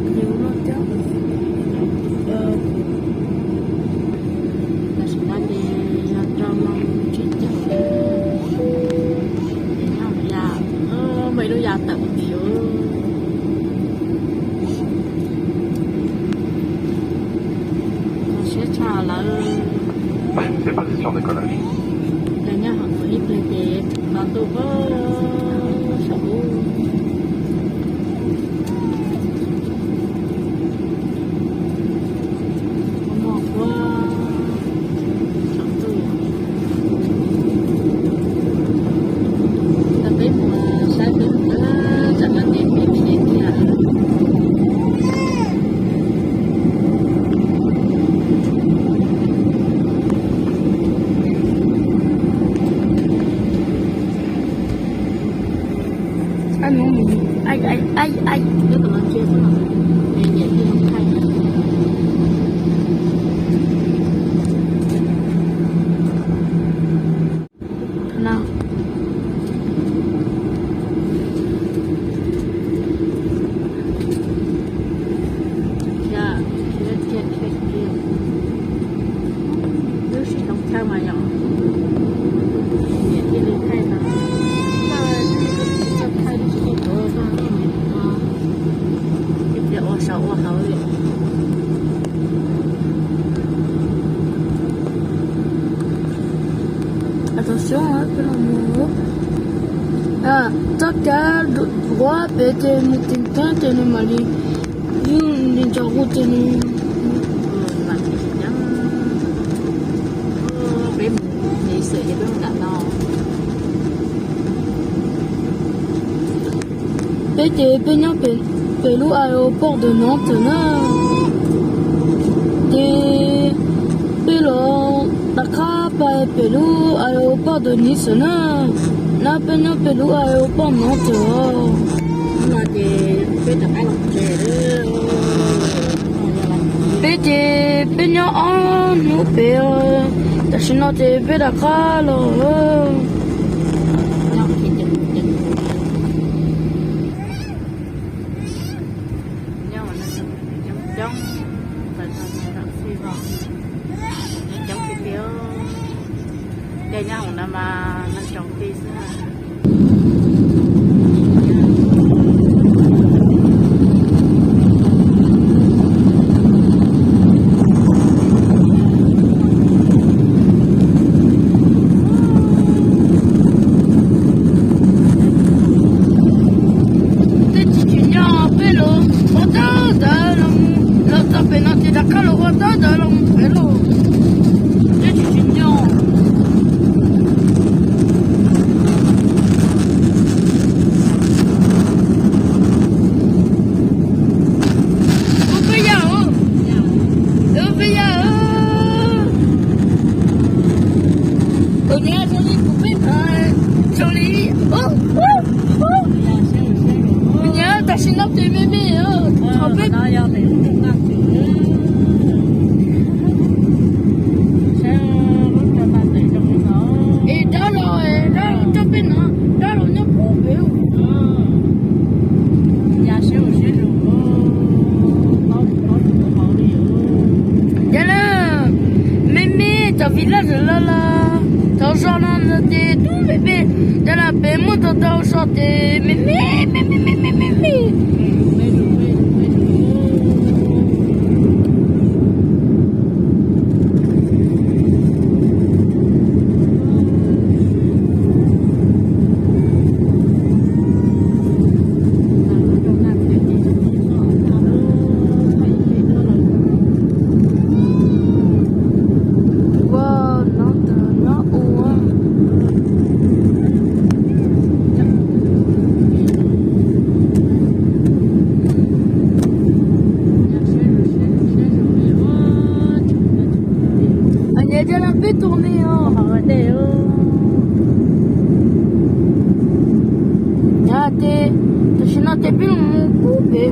nhiều luôn chứ. là chúng ta đi cho mong chuyện chứ thì nhau mà già mấy đứa già tự kiểu sẽ trả là C'est pas question de décollage. là nhà họ có ít lên về còn tôi có sợ một qua sợ tôi ta biết mà sai biết chẳng là tìm biết gì cả Anh muốn mình ai nếu còn làm chưa có làm về nhẹ thì không thay nào. dạ chết kia nếu chỉ không theo mà nhỏ nhẹ thì lên thay mà trong thay thì có ba cái việc ô sáu ô sáu đấy Attention, hein, peu l'amour. Ah, tant qu'à droit, bête, moutin, t'es le mali. Une ninja route, nous. làm gì nhá bé nhảy sửa cho bé đã no Bête, peignant, pelou, aéroport de Nantes, là. Des pelons, Dakar, pelou, aéroport de Nice, là. Na peignant, pelou, aéroport Nantes, oh. là thì bé tập ai làm chè đó Bête, peignant, en nous, père. Ta chinois, t'es bé Dakar, là. nhau thì chừng nhau mà nó giống phải là phi vào giống cái kiểu cái nhau mà nó trồng phi ra village là là, dans le jardin de tout bébé, de la paix, moi dans le chanter, mais. Tourner t'es plus mon coupé.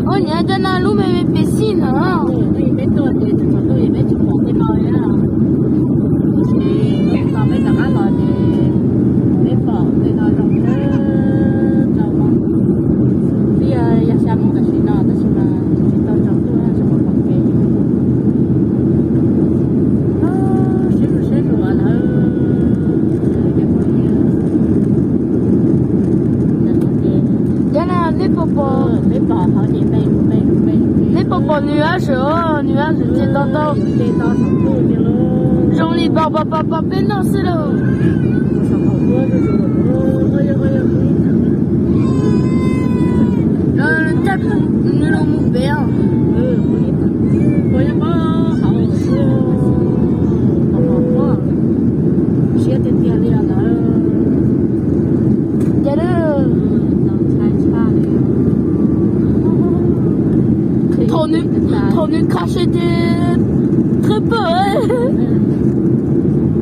Oh, il y a un loup, mais piscine. Hein? Tôi biết tôi thì tôi biết chụp một cái thôi á. nuage, oh, nuage, c'est tantôt. Tê to sóng bự kia luôn. J'en ai pas pénal, c'est là. Sóng bự quá rồi rồi. Ơi. Tape, nous l'avons bien. Có những có hậu xưa tàu quá. Xe tiền tiền đi là Thế đó. Ton nu craché très peu.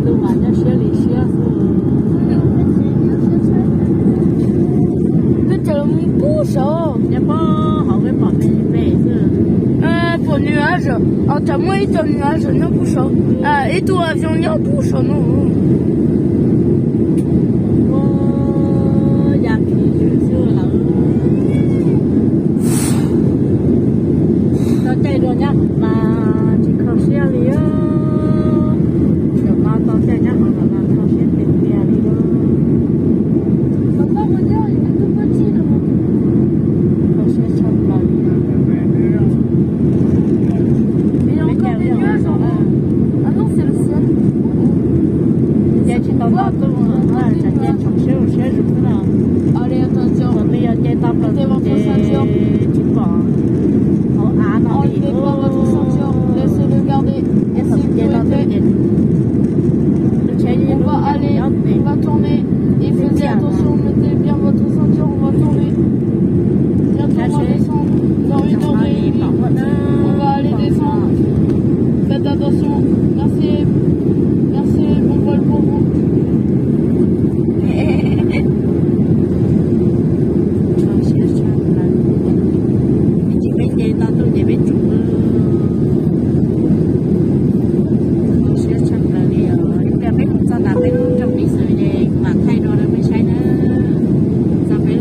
Tôi mà nhá xe đi xe Cái trời mon pouce. nhá có họ cái bỏ về Pour nuage, t'as moi et ton nuage, non pouce. Et toi avion, non pouce, non. giặc thì xưa là tao chạy rồi nhá mà chỉ không xe đi á rồi mà tao chạy nhá mà tao xe tiền tiền đi đó Papa, regarde, il est tout petit là. tao xe chậm lại Il y a encore des nuages en haut. Ah non, c'est le ciel. chạy chỉ tao tao tôi mà chạy chạy chậm xíu xe rụt nữa nào Allez, attention. còn bây giờ chạy tao là chỉ bỏ họ á nó đi Enlevez pas votre ceinture, laissez-le garder. em thật chạy tao tới điện On va aller, on va tourner. Et faites attention, mettez bien votre ceinture, on va tourner. Bientôt, on va descendre dans une heure. On va aller descendre. Faites attention. Merci. Merci, bon vol pour vous. chị biết chạy tao tôi chỉ biết chụp xe chậm lại đi ở em biết không sao biết trong bí sự này mà thay đổi mới sai nữa sao biết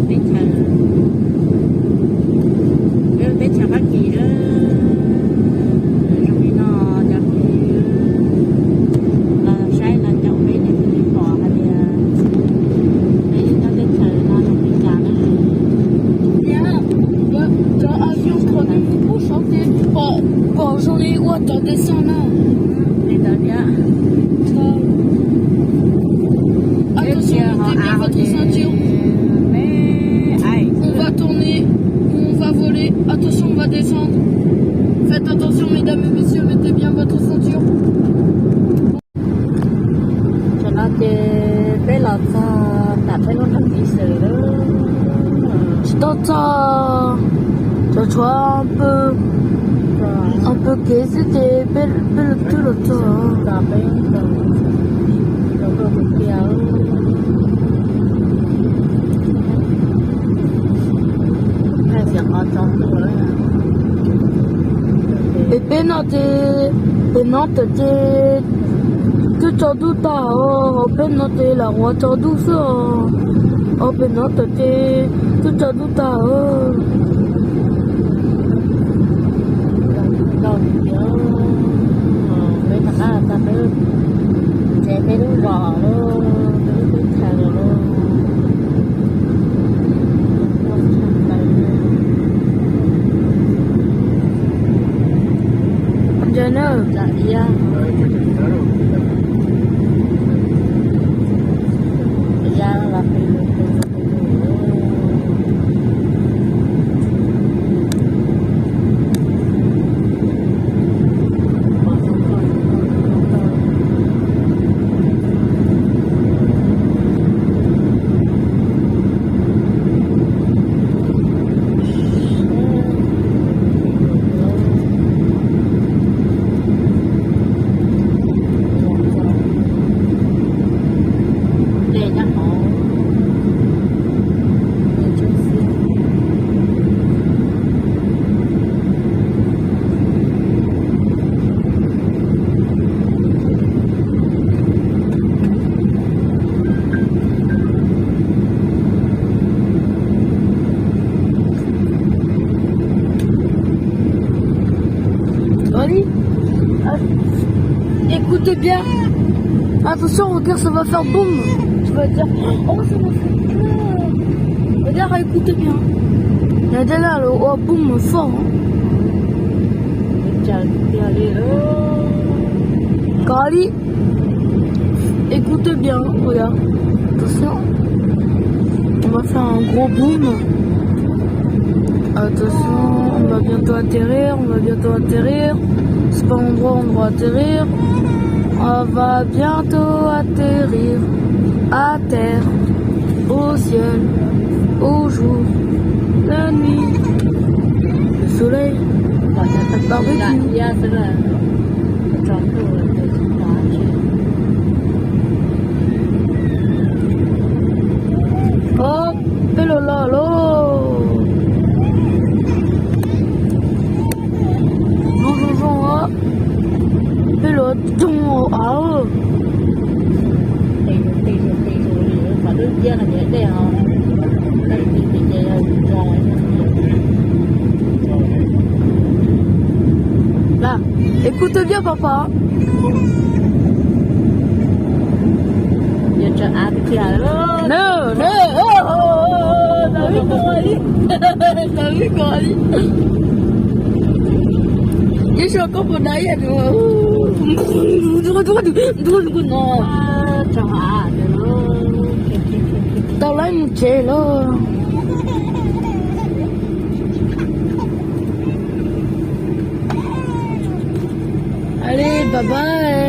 biết chờ bác kỳ đó rồi nó cho là sai là chậu biết đi bỏ hay là để nó biết chờ nó trong bí cả nữa Dans avion, prenez pour chanter. Bon, j'en ai où? Attends, descends là. đi tới nhá Attention, mettez bien votre ceinture. On va tourner, on va voler. Attention, on va descendre. Faites attention, mesdames et messieurs, mettez bien votre ceinture. cho nó bé lọt đặt thấy nó trong bí sự đó Je vois un peu que c'était belle tout le temps. cà phê rồi một kéo hai việc họ trongตัวแล้ว Et pénate, tu t'en doutes, oh, pénate, la roi t'en douce, oh, pénate, tu t'en doutes, oh. rồi nhớ mấy thằng ta phải chạy mấy đứa bò luôn mấy thằng luôn Jenna, dạ iya iya là écoutez bien. Attention, regarde, ça va faire boum. Tu vas dire, oh, ça va faire boum. Regarde, écoutez bien. Il y a là, le oh, boum fort. Hein. đi đi Carly, écoute bien, regarde. Attention. On va faire un gros boom. Attention, on va bientôt atterrir. C'est pas un endroit où on doit atterrir. On va bientôt atterrir à terre, au ciel, au jour, la nuit, le soleil. Dạ, tức là trong rồi đó chị. Oh, hello, lolo. Bonjour, hello, ah. Thì mà đương nhiên là để đèo đây thì đèo rồi. Là, écoute bien, papa. Giờ chờ ăn thì là No, no, oh, t'as vu comment elle est? T'as vu comment elle est? Je suis encore pour derrière, non. chờ à Tao lấy một chè lo. Allez, bye bye.